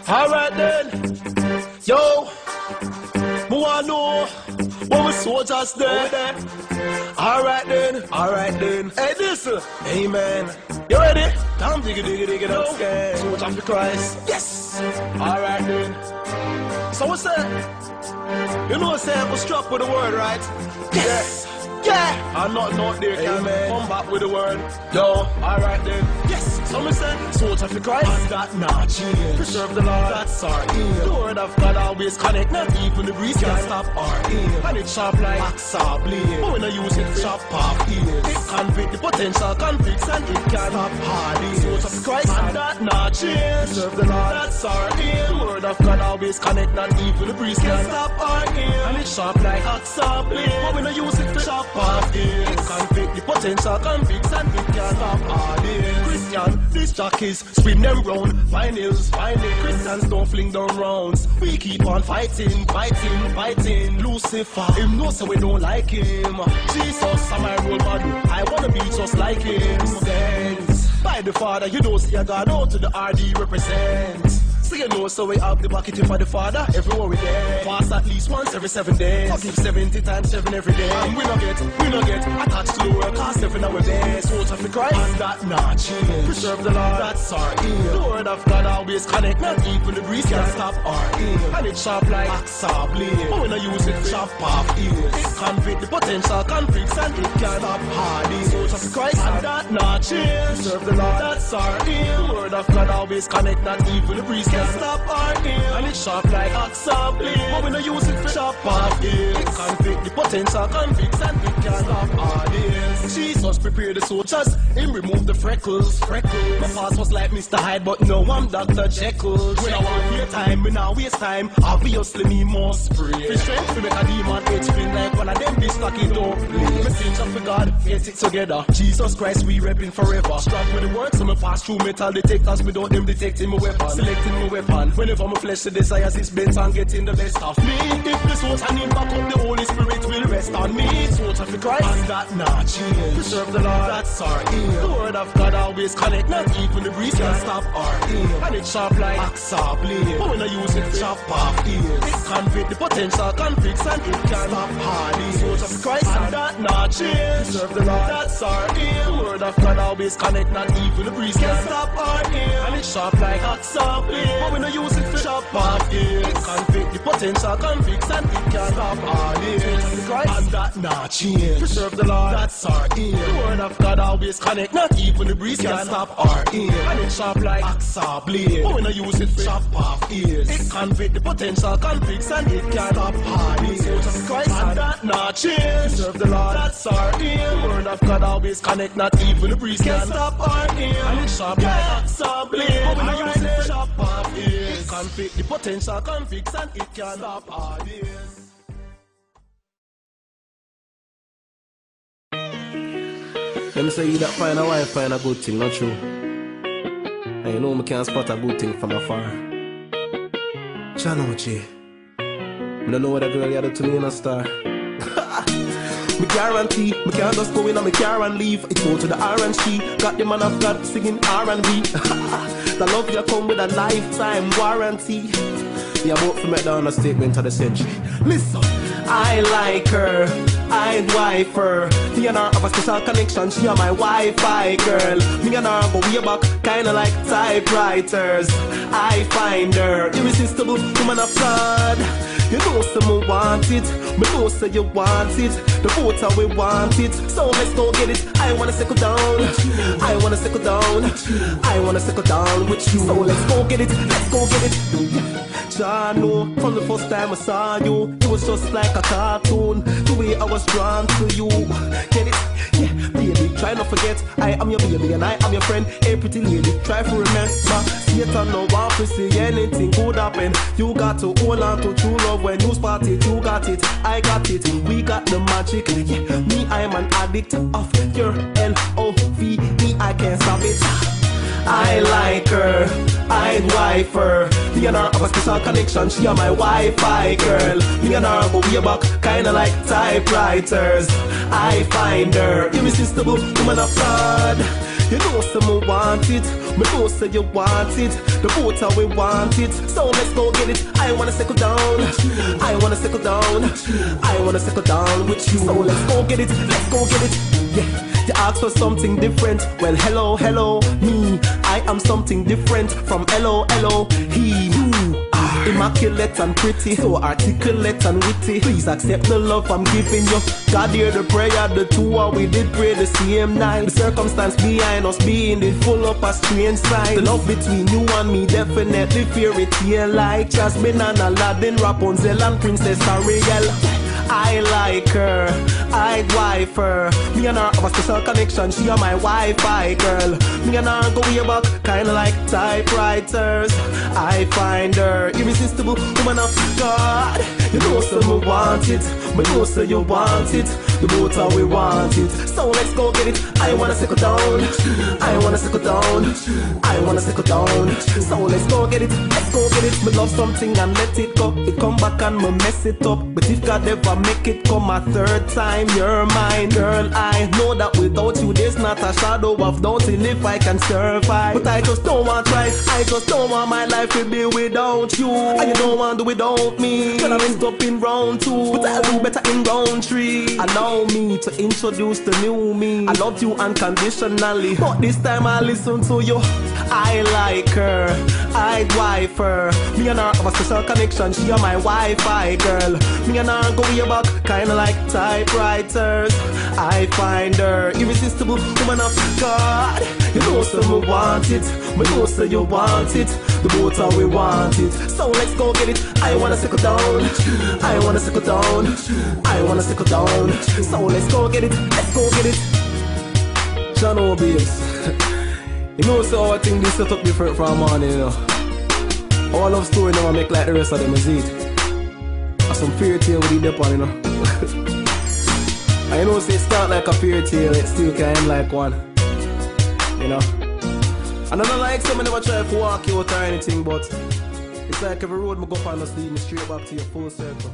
Alright then. Yo. I wanna know what we soldiers there. Alright then. Hey, listen. Hey, man. You ready? Damn, diggy, don't scare. Soldier of the Christ. Yes. Alright then. So what's that? You know what I'm saying? I'm struck with the word, right? Yes. Yeah. I'm not there, can come back with the word. Yo. Alright then. Yes. So me say, soldier of the Christ. And that not change. Preserve the Lord. That's our aim. The word of God always connect. Not even the breeze can stop our aim. And it sharp like axe or blade. But when I use it, chop off ears. It convict the potential conflicts and it can stop heartache. Soldier of the Christ. And that not change. Preserve the Lord. That's our aim. The word of God always connect. Not even the breeze can stop our aim. And it sharp like axe or blade. But when I use it, chop off ears. It convict the potential conflicts and it can stop heartache. Christian. These jockeys spin them round, vinyls. Christians don't fling down rounds. We keep on fighting. Lucifer, him know so we don't like him. Jesus, I'm my role model. I wanna be just like him. Thanks. By the Father, you don't see a God out to the RD represents. So you know, so we have the bucket for the Father everywhere we there. Fast at least once every 7 days. Forgive 70 times 7 every day. And we don't get attached to the world, cause 7 hours there. Soldier of the Christ, and that not change. Preserve the Lord, that's our aim. The word of God always connect, not even the breeze can stop our aim. And it sharp like axe or blade. But when I use it, chop off ears. It convict the potential conflicts and it can stop heartache. Soldier of the Christ, and that not change. Preserve the Lord, that's our aim. The word of God always connect, not even the breeze can stop our aim. And it sharp like axe or blade. But when I use it, chop off ears. It convict the potential conflicts and it can stop heartache. Jesus prepared the soldiers, him remove the freckles. My past was like Mr. Hyde, but no, I'm Dr. Jekyll. When I want your time, when I waste time, obviously me must pray. For strength to make a demon edge spin like one of them bitch like it don't play. Messenger for God, get it together. Jesus Christ, we repping forever. Struck with the words, so me pass through metal detectors without them detecting my weapon. Selecting my weapon. Whenever my flesh the desires is bent and getting the best of me. If the soul and him back up, the Holy Spirit will rest on me. Soldier of the Christ, and that not change. Preserve the Lord, that's our aim. The word of God always connect, not even the breeze can stop our aim. And it sharp like axe or blade. But when I use it, chop off ears. It convict the potential conflicts and it can stop heartache. Soldier of the Christ, and that not change. Preserve the Lord, that's our aim. The word of God always connect, not even the breeze can stop our aim. And it sharp like axe or blade. But when I use it, chop off ears. It convict the potential conflicts and it can stop heartache. Soldier of the Christ, and that not change. Preserve the Lord, that's our aim. The word of God always connect, not even the breeze can stop our aim. And it sharp like axe or blade. But when I use it, chop off ears. It convict the potential conflicts and it can stop heartache. Soldier of Christ, and that not change. Preserve the Lord, that's our aim. The word of God always connect, not even the breeze can stop our aim. And it sharp like axe or blade. But when I use it, chop off ears. It convict the potential conflicts and it can stop heartache. Them say you that find a wife find a good thing, not true. And you know me can't spot a good thing from afar. Chanoche, I don't know what a girl you do to me in a star. Me guarantee, me can't just go in on me car and leave. It go to the R&C, got the man of God singing R&B. The love you come with a lifetime warranty. Yeah, about to make down a statement of the century. Listen, I like her, I'd wife her. Me and her have a special connection, she a my Wi-Fi girl. Me and her go way back, kinda like typewriters. I find her irresistible, woman of God. You know someone want it, me know say you want it. The photo we want it, so let's go get it. I wanna settle down, I wanna settle down, I wanna settle down with you. So let's go get it, let's go get it. I know from the first time I saw you, it was just like a cartoon. The way I was drawn to you, get it? Yeah, baby, try not forget I am your baby and I am your friend. Hey, pretty lady, try to remember. Satan no want to see anything good happen. You got to hold on to true love when you spot it. You got it, I got it, we got the magic. Yeah, me, I'm an addict of your L-O-V-E. I can't stop it. I like her, I'd wife her. Me and her have a special connection, she a my Wi-Fi girl. Me and her go way back, kinda like typewriters. I find her irresistible, woman of God. You know so me want it, me know so you want it. The both how we want it, so let's go get it. I wanna settle down, I wanna settle down, I wanna settle down with you. So let's go get it, let's go get it. Yeah. You ask for something different. Well, hello, hello, me. I am something different from hello, hello, he, you. Immaculate and pretty, so articulate and witty. Please accept the love I'm giving you. God hear the prayer, the two of we did pray the same night. The circumstance behind us being it full up a strange sign. The love between you and me definitely fairy tale like Jasmine and Aladdin, Rapunzel and Princess Ariel. I like her, I'd wife her. Me and her have a special connection, she are my Wi-Fi girl. Me and her go way back, kinda like typewriters. I find her irresistible, woman of God. You know so me want it, me know so you want it. The both how we want it, so let's go get it. I wanna settle down, I wanna settle down, I wanna settle down. So let's go get it, let's go get it. Me love something and let it go. It come back and me mess it up. But if God ever make it come a third time, you're mine. Girl, I know that without you there's not a shadow of doubting if I can survive. But I just don't want try, I just don't want my life to be without you. And you don't want to without me. Girl, I messed up in round 2, but I'll do better in round 3. Allow me to introduce the new me. I love you unconditionally, but this time I listen to you. I like her, I'd wife her. Me and her have a special connection, she are my Wi-Fi girl. Me and her go way back, kinda like typewriters. I find her irresistible, woman of God. You know so me want it, me know so you want it. The both how we want it, so let's go get it. I wanna settle down, I wanna settle down, I wanna settle down. So let's go get it, let's go get it. Channel babes. You know so I think this set up different from morning, you know. Our love story never make like the rest of them, is it? Or some fairy tale with the dip on, you know. I know say it start like a fairy tale, it still can end like one. You know. And I don't like some never try to walk you out or anything, but it's like every road I go up and just lead me straight back to your full circle.